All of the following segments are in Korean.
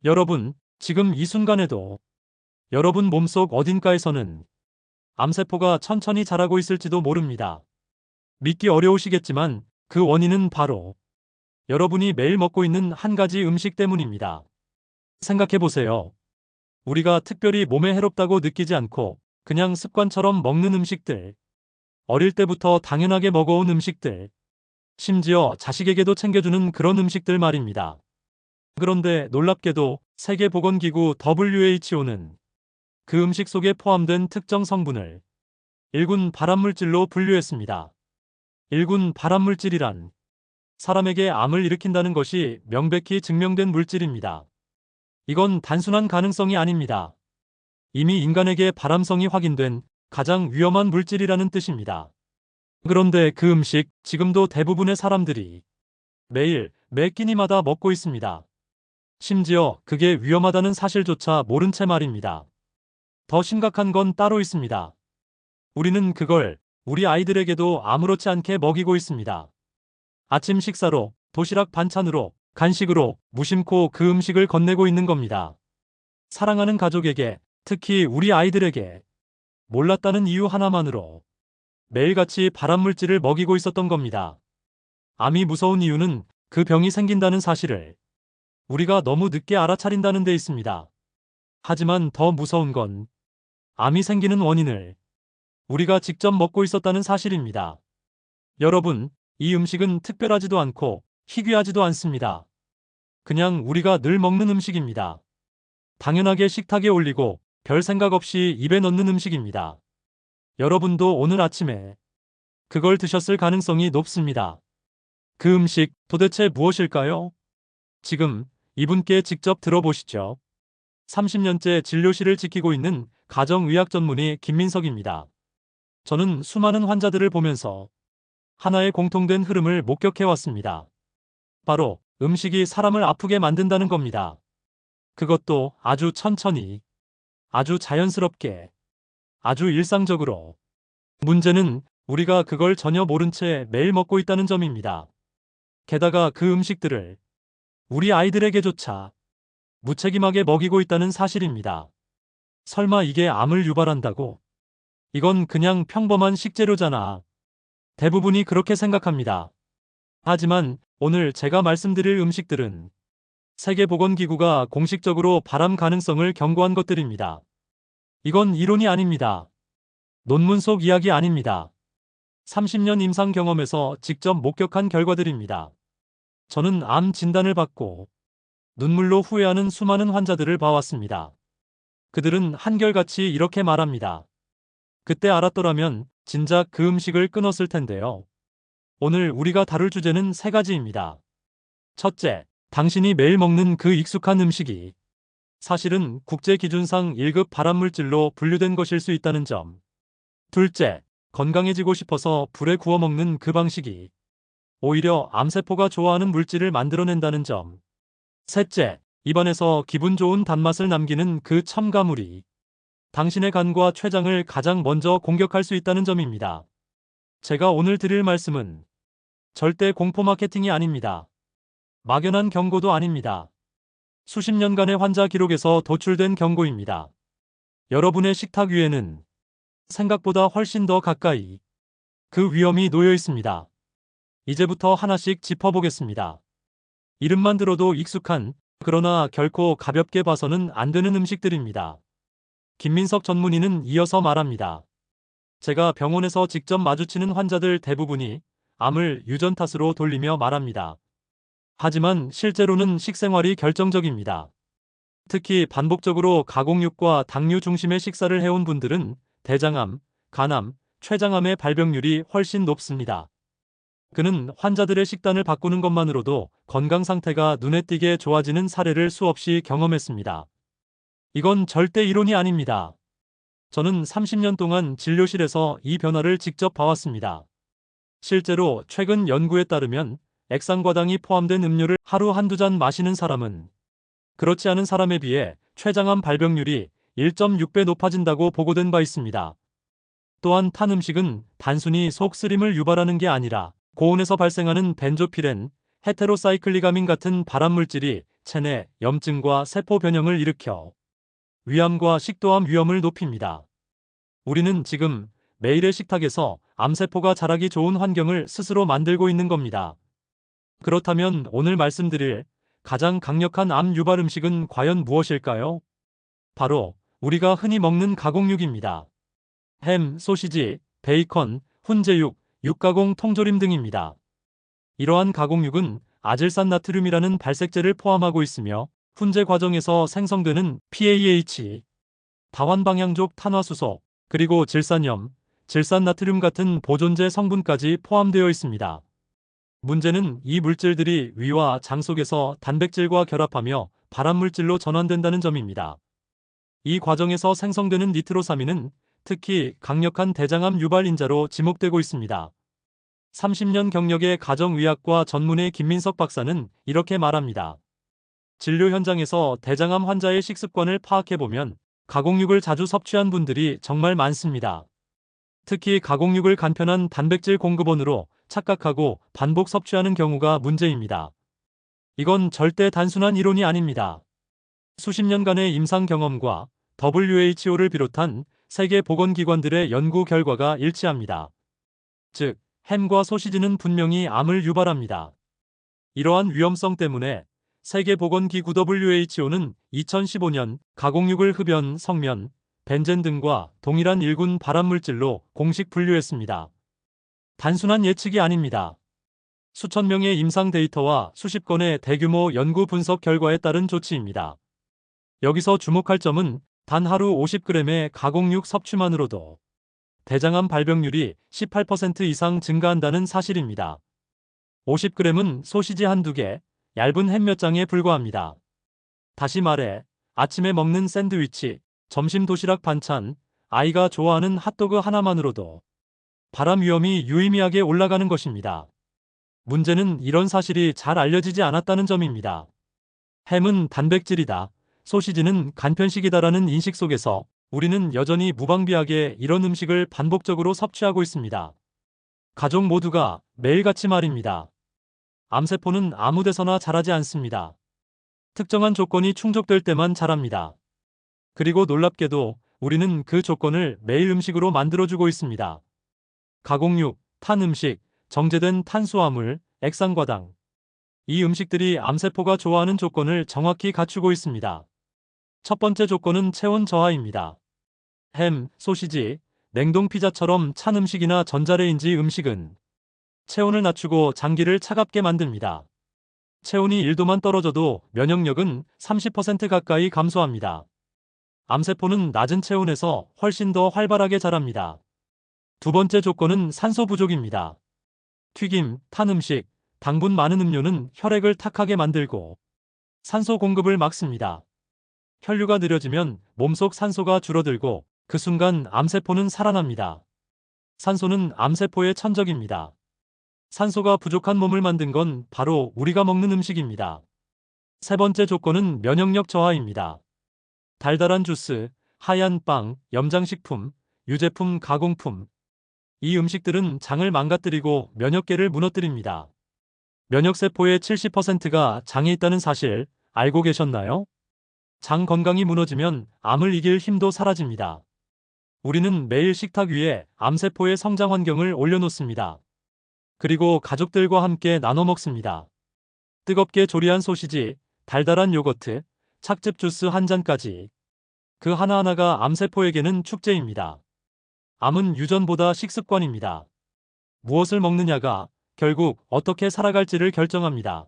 여러분, 지금 이 순간에도 여러분 몸속 어딘가에서는 암세포가 천천히 자라고 있을지도 모릅니다. 믿기 어려우시겠지만 그 원인은 바로 여러분이 매일 먹고 있는 한 가지 음식 때문입니다. 생각해 보세요. 우리가 특별히 몸에 해롭다고 느끼지 않고 그냥 습관처럼 먹는 음식들, 어릴 때부터 당연하게 먹어온 음식들, 심지어 자식에게도 챙겨주는 그런 음식들 말입니다. 그런데 놀랍게도 세계보건기구 WHO는 그 음식 속에 포함된 특정 성분을 1군 발암물질로 분류했습니다. 1군 발암물질이란 사람에게 암을 일으킨다는 것이 명백히 증명된 물질입니다. 이건 단순한 가능성이 아닙니다. 이미 인간에게 발암성이 확인된 가장 위험한 물질이라는 뜻입니다. 그런데 그 음식 지금도 대부분의 사람들이 매일 매 끼니마다 먹고 있습니다. 심지어 그게 위험하다는 사실조차 모른 채 말입니다. 더 심각한 건 따로 있습니다. 우리는 그걸 우리 아이들에게도 아무렇지 않게 먹이고 있습니다. 아침 식사로, 도시락 반찬으로, 간식으로 무심코 그 음식을 건네고 있는 겁니다. 사랑하는 가족에게, 특히 우리 아이들에게 몰랐다는 이유 하나만으로 매일같이 발암물질을 먹이고 있었던 겁니다. 암이 무서운 이유는 그 병이 생긴다는 사실을 우리가 너무 늦게 알아차린다는 데 있습니다. 하지만 더 무서운 건 암이 생기는 원인을 우리가 직접 먹고 있었다는 사실입니다. 여러분, 이 음식은 특별하지도 않고 희귀하지도 않습니다. 그냥 우리가 늘 먹는 음식입니다. 당연하게 식탁에 올리고 별 생각 없이 입에 넣는 음식입니다. 여러분도 오늘 아침에 그걸 드셨을 가능성이 높습니다. 그 음식 도대체 무엇일까요? 지금 이분께 직접 들어보시죠. 30년째 진료실을 지키고 있는 가정의학 전문의 김민석입니다. 저는 수많은 환자들을 보면서 하나의 공통된 흐름을 목격해 왔습니다. 바로 음식이 사람을 아프게 만든다는 겁니다. 그것도 아주 천천히, 아주 자연스럽게, 아주 일상적으로. 문제는 우리가 그걸 전혀 모른 채 매일 먹고 있다는 점입니다. 게다가 그 음식들을 우리 아이들에게조차 무책임하게 먹이고 있다는 사실입니다. 설마 이게 암을 유발한다고? 이건 그냥 평범한 식재료잖아. 대부분이 그렇게 생각합니다. 하지만 오늘 제가 말씀드릴 음식들은 세계보건기구가 공식적으로 발암 가능성을 경고한 것들입니다. 이건 이론이 아닙니다. 논문 속 이야기 아닙니다. 30년 임상 경험에서 직접 목격한 결과들입니다. 저는 암 진단을 받고 눈물로 후회하는 수많은 환자들을 봐왔습니다. 그들은 한결같이 이렇게 말합니다. 그때 알았더라면 진작 그 음식을 끊었을 텐데요. 오늘 우리가 다룰 주제는 세 가지입니다. 첫째, 당신이 매일 먹는 그 익숙한 음식이 사실은 국제기준상 1급 발암물질로 분류된 것일 수 있다는 점. 둘째, 건강해지고 싶어서 불에 구워 먹는 그 방식이 오히려 암세포가 좋아하는 물질을 만들어낸다는 점. 셋째, 입안에서 기분 좋은 단맛을 남기는 그 첨가물이 당신의 간과 췌장을 가장 먼저 공격할 수 있다는 점입니다. 제가 오늘 드릴 말씀은 절대 공포 마케팅이 아닙니다. 막연한 경고도 아닙니다. 수십 년간의 환자 기록에서 도출된 경고입니다. 여러분의 식탁 위에는 생각보다 훨씬 더 가까이 그 위험이 놓여 있습니다. 이제부터 하나씩 짚어보겠습니다. 이름만 들어도 익숙한, 그러나 결코 가볍게 봐서는 안 되는 음식들입니다. 김민석 전문의는 이어서 말합니다. 제가 병원에서 직접 마주치는 환자들 대부분이 암을 유전 탓으로 돌리며 말합니다. 하지만 실제로는 식생활이 결정적입니다. 특히 반복적으로 가공육과 당류 중심의 식사를 해온 분들은 대장암, 간암, 췌장암의 발병률이 훨씬 높습니다. 그는 환자들의 식단을 바꾸는 것만으로도 건강 상태가 눈에 띄게 좋아지는 사례를 수없이 경험했습니다. 이건 절대 이론이 아닙니다. 저는 30년 동안 진료실에서 이 변화를 직접 봐왔습니다. 실제로 최근 연구에 따르면 액상과당이 포함된 음료를 하루 한두 잔 마시는 사람은 그렇지 않은 사람에 비해 췌장암 발병률이 1.6배 높아진다고 보고된 바 있습니다. 또한 탄 음식은 단순히 속 쓰림을 유발하는 게 아니라 고온에서 발생하는 벤조피렌, 헤테로사이클리가민 같은 발암물질이 체내 염증과 세포 변형을 일으켜 위암과 식도암 위험을 높입니다. 우리는 지금 매일의 식탁에서 암세포가 자라기 좋은 환경을 스스로 만들고 있는 겁니다. 그렇다면 오늘 말씀드릴 가장 강력한 암 유발 음식은 과연 무엇일까요? 바로 우리가 흔히 먹는 가공육입니다. 햄, 소시지, 베이컨, 훈제육, 육가공 통조림 등입니다. 이러한 가공육은 아질산 나트륨이라는 발색제를 포함하고 있으며 훈제 과정에서 생성되는 PAH, 다환방향족 탄화수소, 그리고 질산염, 질산나트륨 같은 보존제 성분까지 포함되어 있습니다. 문제는 이 물질들이 위와 장 속에서 단백질과 결합하며 발암물질로 전환된다는 점입니다. 이 과정에서 생성되는 니트로사민은 특히 강력한 대장암 유발 인자로 지목되고 있습니다. 30년 경력의 가정의학과 전문의 김민석 박사는 이렇게 말합니다. 진료 현장에서 대장암 환자의 식습관을 파악해보면 가공육을 자주 섭취한 분들이 정말 많습니다. 특히 가공육을 간편한 단백질 공급원으로 착각하고 반복 섭취하는 경우가 문제입니다. 이건 절대 단순한 이론이 아닙니다. 수십 년간의 임상 경험과 WHO를 비롯한 세계 보건기관들의 연구 결과가 일치합니다. 즉, 햄과 소시지는 분명히 암을 유발합니다. 이러한 위험성 때문에 세계보건기구 WHO는 2015년 가공육을 흡연, 성면, 벤젠 등과 동일한 1군 발암물질로 공식 분류했습니다. 단순한 예측이 아닙니다. 수천 명의 임상 데이터와 수십 건의 대규모 연구 분석 결과에 따른 조치입니다. 여기서 주목할 점은 단 하루 50g의 가공육 섭취만으로도 대장암 발병률이 18% 이상 증가한다는 사실입니다. 50g은 소시지 한두 개, 얇은 햄 몇 장에 불과합니다. 다시 말해, 아침에 먹는 샌드위치, 점심 도시락 반찬, 아이가 좋아하는 핫도그 하나만으로도 발암 위험이 유의미하게 올라가는 것입니다. 문제는 이런 사실이 잘 알려지지 않았다는 점입니다. 햄은 단백질이다, 소시지는 간편식이다라는 인식 속에서 우리는 여전히 무방비하게 이런 음식을 반복적으로 섭취하고 있습니다. 가족 모두가 매일같이 말입니다. 암세포는 아무 데서나 자라지 않습니다. 특정한 조건이 충족될 때만 자랍니다. 그리고 놀랍게도 우리는 그 조건을 매일 음식으로 만들어주고 있습니다. 가공육, 탄 음식, 정제된 탄수화물, 액상과당. 이 음식들이 암세포가 좋아하는 조건을 정확히 갖추고 있습니다. 첫 번째 조건은 체온 저하입니다. 햄, 소시지, 냉동 피자처럼 찬 음식이나 전자레인지 음식은 체온을 낮추고 장기를 차갑게 만듭니다. 체온이 1도만 떨어져도 면역력은 30% 가까이 감소합니다. 암세포는 낮은 체온에서 훨씬 더 활발하게 자랍니다. 두 번째 조건은 산소 부족입니다. 튀김, 탄 음식, 당분 많은 음료는 혈액을 탁하게 만들고 산소 공급을 막습니다. 혈류가 느려지면 몸속 산소가 줄어들고 그 순간 암세포는 살아납니다. 산소는 암세포의 천적입니다. 산소가 부족한 몸을 만든 건 바로 우리가 먹는 음식입니다. 세 번째 조건은 면역력 저하입니다. 달달한 주스, 하얀 빵, 염장식품, 유제품, 가공품. 이 음식들은 장을 망가뜨리고 면역계를 무너뜨립니다. 면역세포의 70%가 장에 있다는 사실 알고 계셨나요? 장 건강이 무너지면 암을 이길 힘도 사라집니다. 우리는 매일 식탁 위에 암세포의 성장 환경을 올려놓습니다. 그리고 가족들과 함께 나눠 먹습니다. 뜨겁게 조리한 소시지, 달달한 요거트, 착즙 주스 한 잔까지. 그 하나하나가 암세포에게는 축제입니다. 암은 유전보다 식습관입니다. 무엇을 먹느냐가 결국 어떻게 살아갈지를 결정합니다.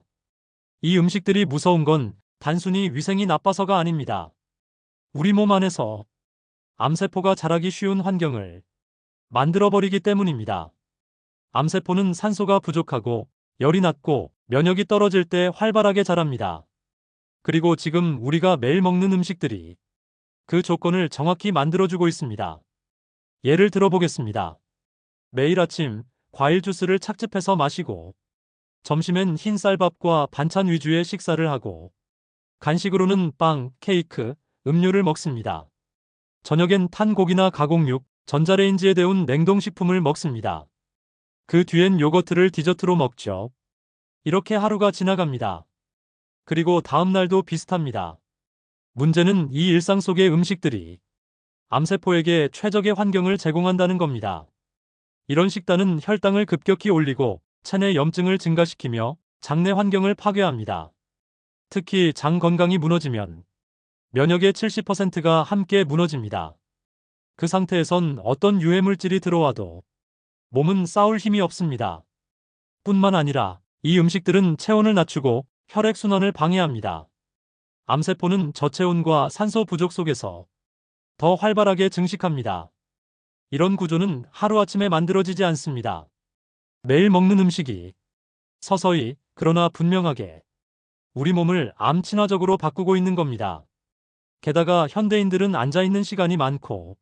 이 음식들이 무서운 건 단순히 위생이 나빠서가 아닙니다. 우리 몸 안에서 암세포가 자라기 쉬운 환경을 만들어버리기 때문입니다. 암세포는 산소가 부족하고 열이 낮고 면역이 떨어질 때 활발하게 자랍니다. 그리고 지금 우리가 매일 먹는 음식들이 그 조건을 정확히 만들어주고 있습니다. 예를 들어보겠습니다. 매일 아침 과일 주스를 착즙해서 마시고, 점심엔 흰 쌀밥과 반찬 위주의 식사를 하고, 간식으로는 빵, 케이크, 음료를 먹습니다. 저녁엔 탄 고기나 가공육, 전자레인지에 데운 냉동식품을 먹습니다. 그 뒤엔 요거트를 디저트로 먹죠. 이렇게 하루가 지나갑니다. 그리고 다음 날도 비슷합니다. 문제는 이 일상 속의 음식들이 암세포에게 최적의 환경을 제공한다는 겁니다. 이런 식단은 혈당을 급격히 올리고 체내 염증을 증가시키며 장내 환경을 파괴합니다. 특히 장 건강이 무너지면 면역의 70%가 함께 무너집니다. 그 상태에선 어떤 유해 물질이 들어와도 몸은 싸울 힘이 없습니다. 뿐만 아니라 이 음식들은 체온을 낮추고 혈액순환을 방해합니다. 암세포는 저체온과 산소 부족 속에서 더 활발하게 증식합니다. 이런 구조는 하루아침에 만들어지지 않습니다. 매일 먹는 음식이 서서히 그러나 분명하게 우리 몸을 암 친화적으로 바꾸고 있는 겁니다. 게다가 현대인들은 앉아있는 시간이 많고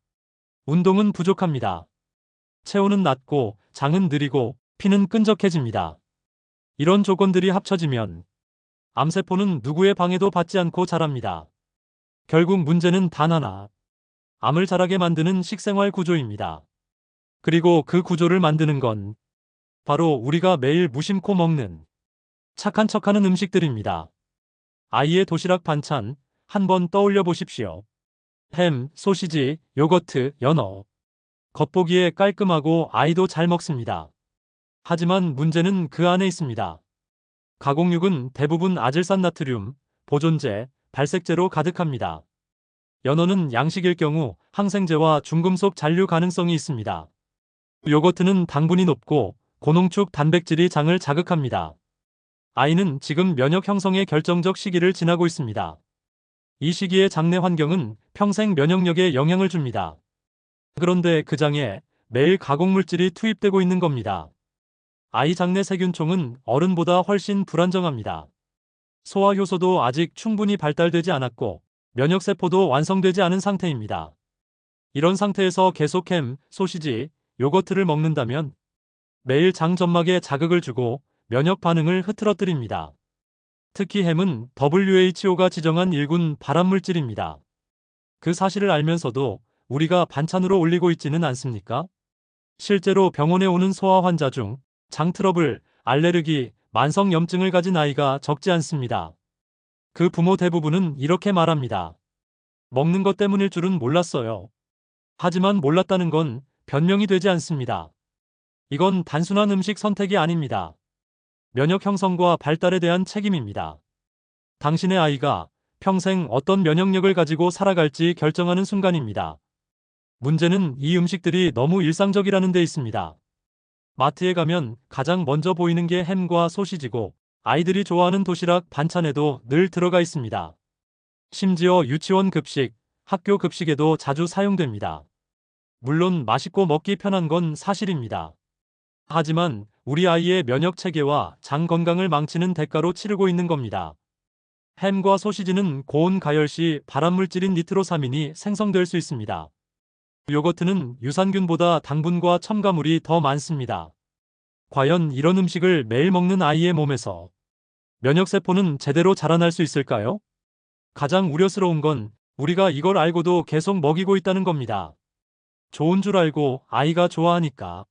운동은 부족합니다. 체온은 낮고 장은 느리고 피는 끈적해집니다. 이런 조건들이 합쳐지면 암세포는 누구의 방해도 받지 않고 자랍니다. 결국 문제는 단 하나. 암을 자라게 만드는 식생활 구조입니다. 그리고 그 구조를 만드는 건 바로 우리가 매일 무심코 먹는 착한 척하는 음식들입니다. 아이의 도시락 반찬 한번 떠올려 보십시오. 햄, 소시지, 요거트, 연어. 겉보기에 깔끔하고 아이도 잘 먹습니다. 하지만 문제는 그 안에 있습니다. 가공육은 대부분 아질산 나트륨, 보존제, 발색제로 가득합니다. 연어는 양식일 경우 항생제와 중금속 잔류 가능성이 있습니다. 요거트는 당분이 높고 고농축 단백질이 장을 자극합니다. 아이는 지금 면역 형성의 결정적 시기를 지나고 있습니다. 이 시기의 장내 환경은 평생 면역력에 영향을 줍니다. 그런데 그 장에 매일 가공물질이 투입되고 있는 겁니다. 아이 장내 세균총은 어른보다 훨씬 불안정합니다. 소화 효소도 아직 충분히 발달되지 않았고 면역세포도 완성되지 않은 상태입니다. 이런 상태에서 계속 햄, 소시지, 요거트를 먹는다면 매일 장 점막에 자극을 주고 면역 반응을 흐트러뜨립니다. 특히 햄은 WHO가 지정한 1군 발암물질입니다. 그 사실을 알면서도 우리가 반찬으로 올리고 있지는 않습니까? 실제로 병원에 오는 소아 환자 중 장 트러블, 알레르기, 만성 염증을 가진 아이가 적지 않습니다. 그 부모 대부분은 이렇게 말합니다. 먹는 것 때문일 줄은 몰랐어요. 하지만 몰랐다는 건 변명이 되지 않습니다. 이건 단순한 음식 선택이 아닙니다. 면역 형성과 발달에 대한 책임입니다. 당신의 아이가 평생 어떤 면역력을 가지고 살아갈지 결정하는 순간입니다. 문제는 이 음식들이 너무 일상적이라는 데 있습니다. 마트에 가면 가장 먼저 보이는 게 햄과 소시지고 아이들이 좋아하는 도시락 반찬에도 늘 들어가 있습니다. 심지어 유치원 급식, 학교 급식에도 자주 사용됩니다. 물론 맛있고 먹기 편한 건 사실입니다. 하지만 우리 아이의 면역 체계와 장 건강을 망치는 대가로 치르고 있는 겁니다. 햄과 소시지는 고온 가열 시 발암물질인 니트로사민이 생성될 수 있습니다. 요거트는 유산균보다 당분과 첨가물이 더 많습니다. 과연 이런 음식을 매일 먹는 아이의 몸에서 면역세포는 제대로 자라날 수 있을까요? 가장 우려스러운 건 우리가 이걸 알고도 계속 먹이고 있다는 겁니다. 좋은 줄 알고 아이가 좋아하니까.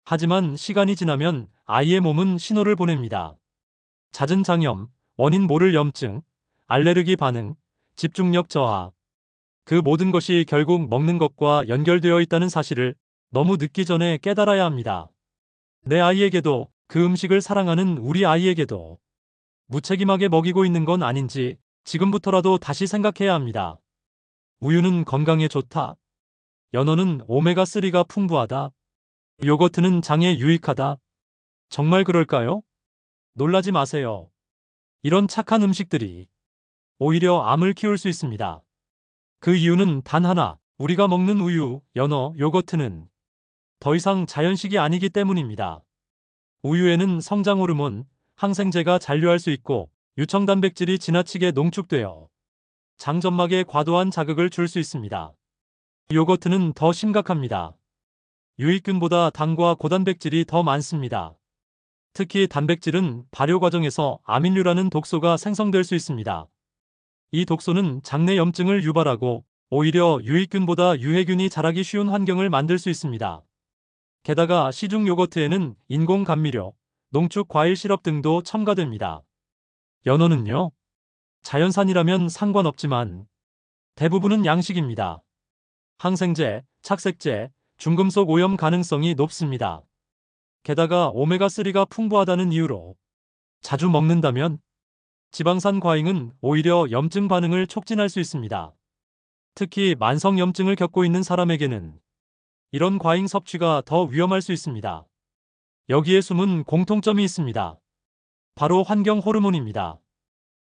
하지만 시간이 지나면 아이의 몸은 신호를 보냅니다. 잦은 장염, 원인 모를 염증, 알레르기 반응, 집중력 저하. 그 모든 것이 결국 먹는 것과 연결되어 있다는 사실을 너무 늦기 전에 깨달아야 합니다. 내 아이에게도 그 음식을 사랑하는 우리 아이에게도 무책임하게 먹이고 있는 건 아닌지 지금부터라도 다시 생각해야 합니다. 우유는 건강에 좋다. 연어는 오메가3가 풍부하다. 요거트는 장에 유익하다. 정말 그럴까요? 놀라지 마세요. 이런 착한 음식들이 오히려 암을 키울 수 있습니다. 그 이유는 단 하나, 우리가 먹는 우유, 연어, 요거트는 더 이상 자연식이 아니기 때문입니다. 우유에는 성장 호르몬, 항생제가 잔류할 수 있고 유청단백질이 지나치게 농축되어 장점막에 과도한 자극을 줄 수 있습니다. 요거트는 더 심각합니다. 유익균보다 당과 고단백질이 더 많습니다. 특히 단백질은 발효 과정에서 아밀류라는 독소가 생성될 수 있습니다. 이 독소는 장내 염증을 유발하고 오히려 유익균보다 유해균이 자라기 쉬운 환경을 만들 수 있습니다. 게다가 시중 요거트에는 인공 감미료, 농축 과일 시럽 등도 첨가됩니다. 연어는요? 자연산이라면 상관없지만 대부분은 양식입니다. 항생제, 착색제, 중금속 오염 가능성이 높습니다. 게다가 오메가3가 풍부하다는 이유로 자주 먹는다면 지방산 과잉은 오히려 염증 반응을 촉진할 수 있습니다. 특히 만성염증을 겪고 있는 사람에게는 이런 과잉 섭취가 더 위험할 수 있습니다. 여기에 숨은 공통점이 있습니다. 바로 환경 호르몬입니다.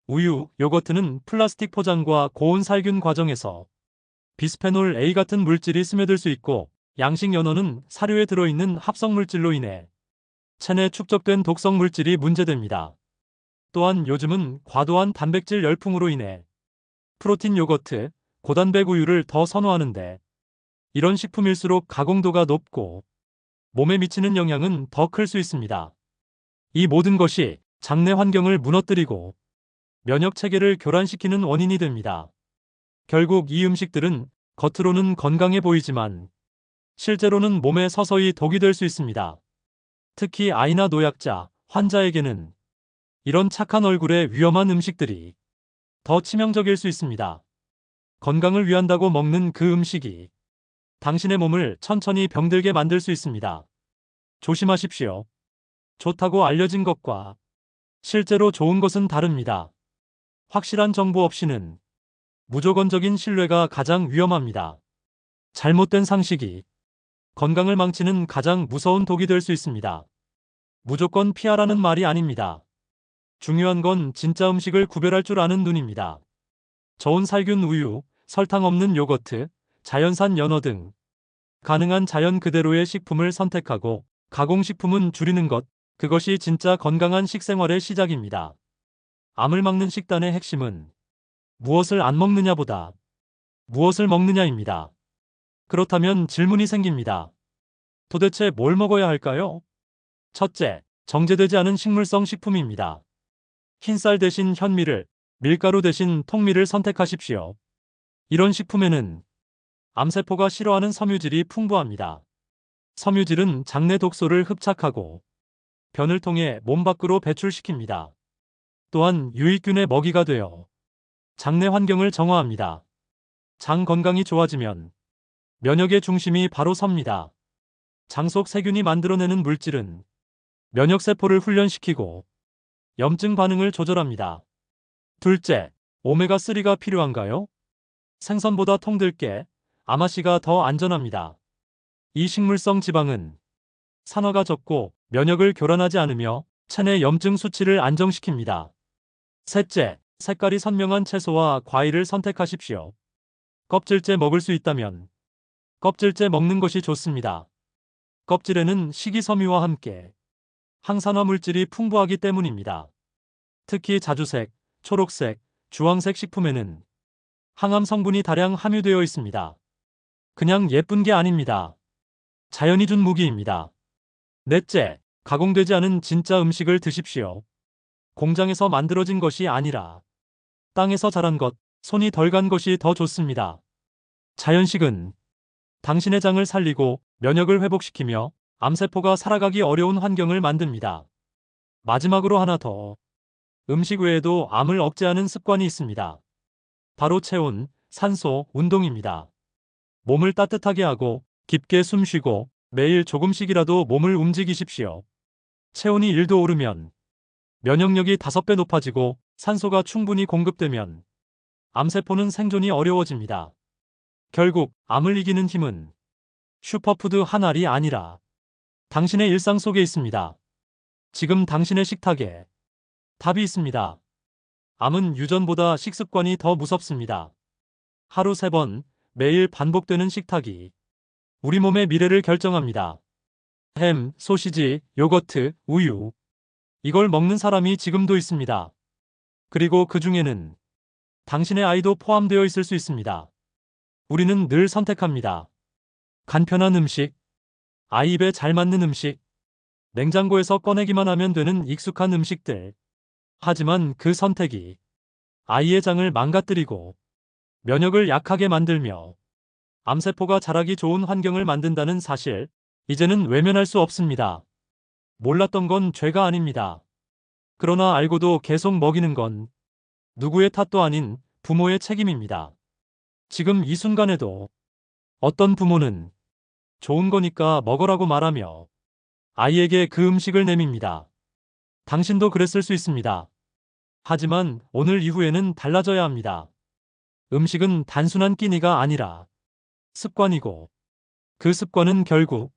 우유, 요거트는 플라스틱 포장과 고온 살균 과정에서 비스페놀 A 같은 물질이 스며들 수 있고, 양식 연어는 사료에 들어있는 합성 물질로 인해 체내 축적된 독성 물질이 문제됩니다. 또한 요즘은 과도한 단백질 열풍으로 인해 프로틴 요거트, 고단백 우유를 더 선호하는데, 이런 식품일수록 가공도가 높고 몸에 미치는 영향은 더 클 수 있습니다. 이 모든 것이 장내 환경을 무너뜨리고 면역 체계를 교란시키는 원인이 됩니다. 결국 이 음식들은 겉으로는 건강해 보이지만 실제로는 몸에 서서히 독이 될 수 있습니다. 특히 아이나 노약자, 환자에게는 이런 착한 얼굴의 위험한 음식들이 더 치명적일 수 있습니다. 건강을 위한다고 먹는 그 음식이 당신의 몸을 천천히 병들게 만들 수 있습니다. 조심하십시오. 좋다고 알려진 것과 실제로 좋은 것은 다릅니다. 확실한 정보 없이는 무조건적인 신뢰가 가장 위험합니다. 잘못된 상식이 건강을 망치는 가장 무서운 독이 될 수 있습니다. 무조건 피하라는 말이 아닙니다. 중요한 건 진짜 음식을 구별할 줄 아는 눈입니다. 저온 살균 우유, 설탕 없는 요거트, 자연산 연어 등 가능한 자연 그대로의 식품을 선택하고 가공식품은 줄이는 것, 그것이 진짜 건강한 식생활의 시작입니다. 암을 막는 식단의 핵심은 무엇을 안 먹느냐보다 무엇을 먹느냐입니다. 그렇다면 질문이 생깁니다. 도대체 뭘 먹어야 할까요? 첫째, 정제되지 않은 식물성 식품입니다. 흰쌀 대신 현미를, 밀가루 대신 통밀을 선택하십시오. 이런 식품에는 암세포가 싫어하는 섬유질이 풍부합니다. 섬유질은 장내 독소를 흡착하고 변을 통해 몸 밖으로 배출시킵니다. 또한 유익균의 먹이가 되어 장내 환경을 정화합니다. 장 건강이 좋아지면 면역의 중심이 바로 섭니다. 장 속 세균이 만들어내는 물질은 면역세포를 훈련시키고 염증 반응을 조절합니다. 둘째, 오메가3가 필요한가요? 생선보다 통들게, 아마씨가 더 안전합니다. 이 식물성 지방은 산화가 적고 면역을 교란하지 않으며 체내 염증 수치를 안정시킵니다. 셋째, 색깔이 선명한 채소와 과일을 선택하십시오. 껍질째 먹을 수 있다면 껍질째 먹는 것이 좋습니다. 껍질에는 식이섬유와 함께 항산화 물질이 풍부하기 때문입니다. 특히 자주색, 초록색, 주황색 식품에는 항암 성분이 다량 함유되어 있습니다. 그냥 예쁜 게 아닙니다. 자연이 준 무기입니다. 넷째, 가공되지 않은 진짜 음식을 드십시오. 공장에서 만들어진 것이 아니라 땅에서 자란 것, 손이 덜 간 것이 더 좋습니다. 자연식은 당신의 장을 살리고 면역을 회복시키며 암세포가 살아가기 어려운 환경을 만듭니다. 마지막으로 하나 더. 음식 외에도 암을 억제하는 습관이 있습니다. 바로 체온, 산소, 운동입니다. 몸을 따뜻하게 하고 깊게 숨 쉬고 매일 조금씩이라도 몸을 움직이십시오. 체온이 1도 오르면 면역력이 5배 높아지고 산소가 충분히 공급되면 암세포는 생존이 어려워집니다. 결국 암을 이기는 힘은 슈퍼푸드 한 알이 아니라 당신의 일상 속에 있습니다. 지금 당신의 식탁에 답이 있습니다. 암은 유전보다 식습관이 더 무섭습니다. 하루 3번, 매일 반복되는 식탁이 우리 몸의 미래를 결정합니다. 햄, 소시지, 요거트, 우유. 이걸 먹는 사람이 지금도 있습니다. 그리고 그 중에는 당신의 아이도 포함되어 있을 수 있습니다. 우리는 늘 선택합니다. 간편한 음식, 아이 입에 잘 맞는 음식, 냉장고에서 꺼내기만 하면 되는 익숙한 음식들. 하지만 그 선택이 아이의 장을 망가뜨리고 면역을 약하게 만들며 암세포가 자라기 좋은 환경을 만든다는 사실, 이제는 외면할 수 없습니다. 몰랐던 건 죄가 아닙니다. 그러나 알고도 계속 먹이는 건 누구의 탓도 아닌 부모의 책임입니다. 지금 이 순간에도 어떤 부모는 좋은 거니까 먹으라고 말하며 아이에게 그 음식을 내밉니다. 당신도 그랬을 수 있습니다. 하지만 오늘 이후에는 달라져야 합니다. 음식은 단순한 끼니가 아니라 습관이고 그 습관은 결국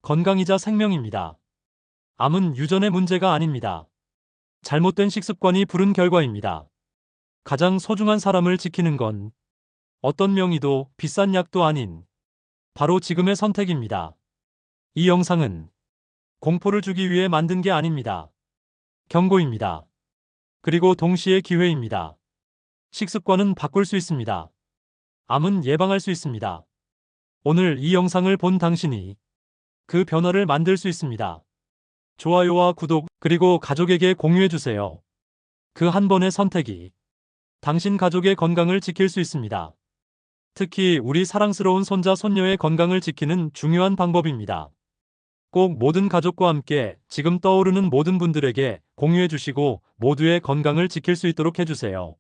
건강이자 생명입니다. 암은 유전의 문제가 아닙니다. 잘못된 식습관이 부른 결과입니다. 가장 소중한 사람을 지키는 건 어떤 명의도 비싼 약도 아닌 바로 지금의 선택입니다. 이 영상은 공포를 주기 위해 만든 게 아닙니다. 경고입니다. 그리고 동시에 기회입니다. 식습관은 바꿀 수 있습니다. 암은 예방할 수 있습니다. 오늘 이 영상을 본 당신이 그 변화를 만들 수 있습니다. 좋아요와 구독, 그리고 가족에게 공유해주세요. 그 한 번의 선택이 당신 가족의 건강을 지킬 수 있습니다. 특히 우리 사랑스러운 손자, 손녀의 건강을 지키는 중요한 방법입니다. 꼭 모든 가족과 함께 지금 떠오르는 모든 분들에게 공유해주시고 모두의 건강을 지킬 수 있도록 해주세요.